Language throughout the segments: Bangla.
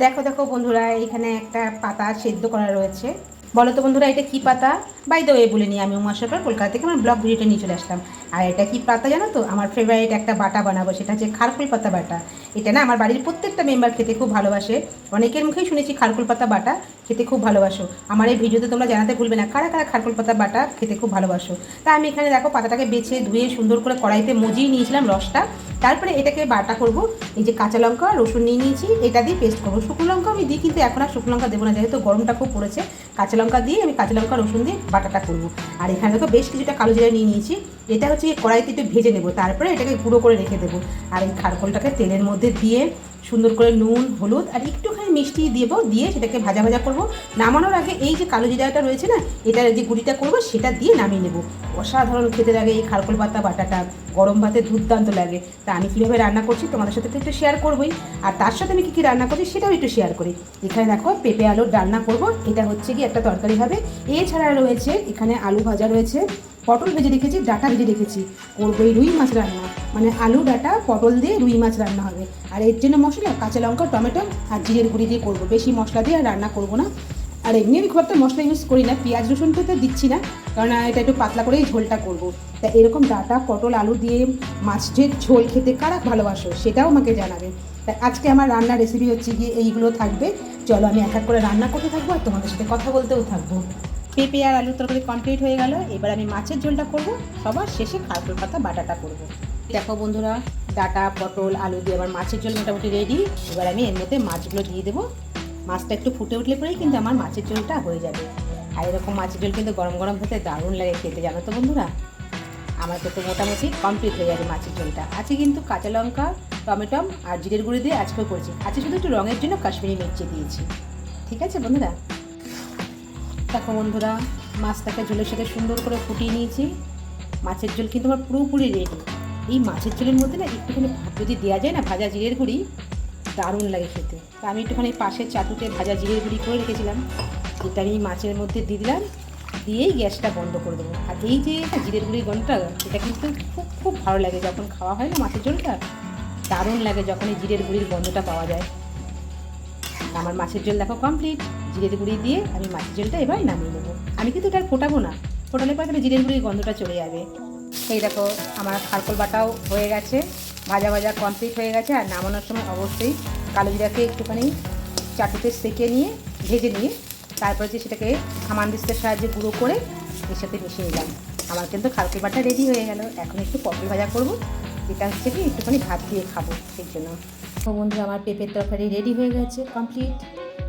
দেখো দেখো বন্ধুরা, এখানে একটা পাতা সেদ্ধ করা রয়েছে। বলো তো বন্ধুরা, এটা কি পাতা? বাই দ্য ওয়ে বলে নিই, আমি উমা সরকার, কলকাতা থেকে আমার ব্লগ ভিডিওটা নিয়ে চলে আসলাম। আর এটা কি পাতা জানো তো? আমার ফেভারিট একটা বাটা বানাবো, সেটা হচ্ছে খারকুল পাতা বাটা। এটা না আমার বাড়ির প্রত্যেকটা মেম্বার খেতে খুব ভালোবাসে। অনেকের মুখেই শুনেছি খারকুল পাতা বাটা খেতে খুব ভালোবাসো। আমার এই ভিডিওতে তোমরা জানাতে ভুলবে না কারা কারা খারকুল পাতা বাটা খেতে খুব ভালোবাসো। তা আমি এখানে দেখো পাতাটাকে বেছে ধুয়ে সুন্দর করে কড়াইতে মজিয়ে নিয়েছিলাম রসটা। তারপরে এটাকে বাটা করব। এই যে কাঁচা লঙ্কা রসুন নিয়ে নিয়েছি, এটা দিয়ে পেস্ট করবো। শুকনো লঙ্কা আমি দিই, কিন্তু এখন আর শুকনো লঙ্কা দেবো না, যেহেতু গরমটা খুব পড়েছে। কাঁচা লঙ্কা দিয়ে আমি কাঁচা লঙ্কা রসুন দিয়ে বাটাটা করবো। আর এখানে দেখো বেশ কিছুটা কালো জিরা নিয়ে নিয়েছি। এটা হচ্ছে কড়াইতে একটু ভেজে নেবো, তারপরে এটাকে গুঁড়ো করে রেখে দেবো। আর এই খারকোলটাকে তেলের মধ্যে দিয়ে সুন্দর করে নুন হলুদ আর একটুখানি মিষ্টি দেবো, দিয়ে সেটাকে ভাজা ভাজা করবো। নামানোর আগে এই যে কালো জিরাটা রয়েছে না, এটার যে গুঁড়িটা করবো সেটা দিয়ে নামিয়ে নেবো। অসাধারণ খেতে লাগে এই খারকোল পাতা বাটাটা, গরম ভাতে দুর্দান্ত লাগে। তা আমি কীভাবে রান্না করছি তোমাদের সাথে তো একটু শেয়ার করবোই, আর তার সাথে আমি কী রান্না করছি সেটাও একটু শেয়ার করি। এখানে দেখো পেঁপে আলুর ডালনা করব, এটা হচ্ছে কি একটা তরকারি হবে। এছাড়া রয়েছে এখানে আলু ভাজা রয়েছে, পটল ভেজে রেখেছি, ডাঁটা ভেজে রেখেছি। করবো এই রুই মাছ রান্না, মানে আলু ডাঁটা পটল দিয়ে রুই মাছ রান্না হবে। আর এর জন্য মশলা কাঁচা লঙ্কা টমেটো আর জিরের গুঁড়ি দিয়ে করবো, বেশি মশলা দিয়ে আর রান্না করবো না। আর এমনি আমি খুব একটা মশলা ইউজ করি না, পেঁয়াজ রসুন তো দিচ্ছি না, কারণ এটা একটু পাতলা করেই ঝোলটা করবো। তা এরকম ডাঁটা পটল আলু দিয়ে মাছের ঝোল খেতে কারা ভালোবাসো সেটাও আমাকে জানাবে। তা আজকে আমার রান্নার রেসিপি হচ্ছে গিয়ে এইগুলো থাকবে। চলো আমি এক এক করে রান্না করতে থাকবো আর তোমাদের সাথে কথা বলতেও থাকবো। পেঁপে আর আলুর তরকারি কমপ্লিট হয়ে গেল, এবার আমি মাছের ঝোলটা করবো, সবার শেষে খারকুল পাতা বাটাটা করবো। দেখো বন্ধুরা, ডাঁটা পটল আলু দিয়ে আমার মাছের ঝোল মোটামুটি রেডি। এবার আমি এর মধ্যে মাছগুলো দিয়ে দেবো। মাছটা একটু ফুটে উঠলে পরেই কিন্তু আমার মাছের ঝোলটা হয়ে যাবে। আর এরকম মাছের ঝোল কিন্তু গরম গরম হতে দারুণ লাগে খেতে, জানো তো বন্ধুরা। আমার তো মোটামুটি কমপ্লিট হয়ে যাবে মাছের ঝোলটা। আজকে কিন্তু কাঁচা লঙ্কা টমেটো আর জিরের গুঁড়ি দিয়ে আজকেও করেছি। আজকে শুধু একটু রঙের জন্য কাশ্মীরি মির্চি দিয়েছি। ঠিক আছে বন্ধুরা, দেখো বন্ধুরা, মাছটাকে ঝোলের সাথে সুন্দর করে ফুটিয়ে নিয়েছি। মাছের ঝোল কিন্তু আমার পুরোপুরি রেডি। এই মাছের ঝোলের মধ্যে না একটুখানি ভাত যদি দেওয়া যায় না, ভাজা জিরের গুঁড়ি, দারুণ লাগে খেতে। তা আমি একটুখানি পাশের চাটুতে ভাজা জিরের গুঁড়ি করে রেখেছিলাম, এটা আমি মাছের মধ্যে দিয়ে দিলাম, দিয়েই গ্যাসটা বন্ধ করে দেবো। আর এই যে জিরের গুঁড়ির গন্ধটা, এটা কিন্তু খুব খুব ভালো লাগে যখন খাওয়া হয় না মাছের ঝোলটা, দারুণ লাগে যখন এই জিরের গুঁড়ির গন্ধটা পাওয়া যায়। আমার মাছের ঝোল দেখো কমপ্লিট। জিরের গুঁড়ি দিয়ে আমি মাছের ঝোলটা এবার নামিয়ে নেবো। আমি কিন্তু এটা ফোটাবো না, ফোটালে পরে জিরের গুঁড়ির গন্ধটা চলে যাবে। এই দেখো আমার খারকোল বাটাও হয়ে গেছে, ভাজা ভাজা কমপ্লিট হয়ে গেছে। আর নামানোর সময় অবশ্যই কালো জিরাকে একটুখানি চাটুতে সেঁকে নিয়ে ভেজে নিয়ে তারপরে যে সেটাকে হামানদিস্তার সাহায্যে গুঁড়ো করে এর সাথে মিশিয়ে নিলাম। আমার কিন্তু খারকোল বাটা রেডি হয়ে গেল। এখন একটু পটল ভাজা করবো, এটা হচ্ছে কি একটুখানি ভাত দিয়ে খাবো সেই জন্য। তো বন্ধুরা, আমার পেঁপের তরকারি রেডি হয়ে গেছে কমপ্লিট।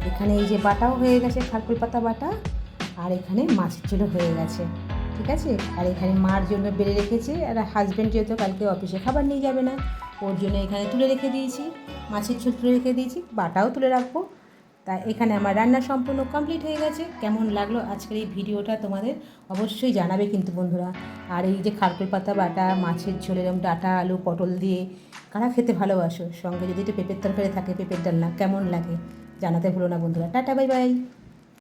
এখানে এই যে বাটাও হয়ে গেছে, খারকুল পাতা বাটা, আর এখানে মাছের ঝোলও হয়ে গেছে। ঠিক আছে, আর এখানে মার জন্য বেড়ে রেখেছি। আর হাজব্যান্ড যেহেতু কালকে অফিসে খাবার নিয়ে যাবে না, ওর জন্য এখানে তুলে রেখে দিয়েছি, মাছের ঝোল তুলে রেখে দিয়েছি, বাটাও তুলে রাখবো। তা এখানে আমার রান্না সম্পূর্ণ কমপ্লিট হয়ে গেছে। কেমন লাগলো আজকের এই ভিডিওটা তোমাদের অবশ্যই জানাবে কিন্তু বন্ধুরা। আর এই যে খারকুল পাতা বাটা মাছের ঝোল, এরকম ডাঁটা আলু পটল দিয়ে কারা খেতে ভালোবাসো, সঙ্গে যদি একটু পেঁপের তরকারি থাকে, পেঁপের ডালনা, কেমন লাগে জানাতে ভুলো না বন্ধুরা। Tata bye bye.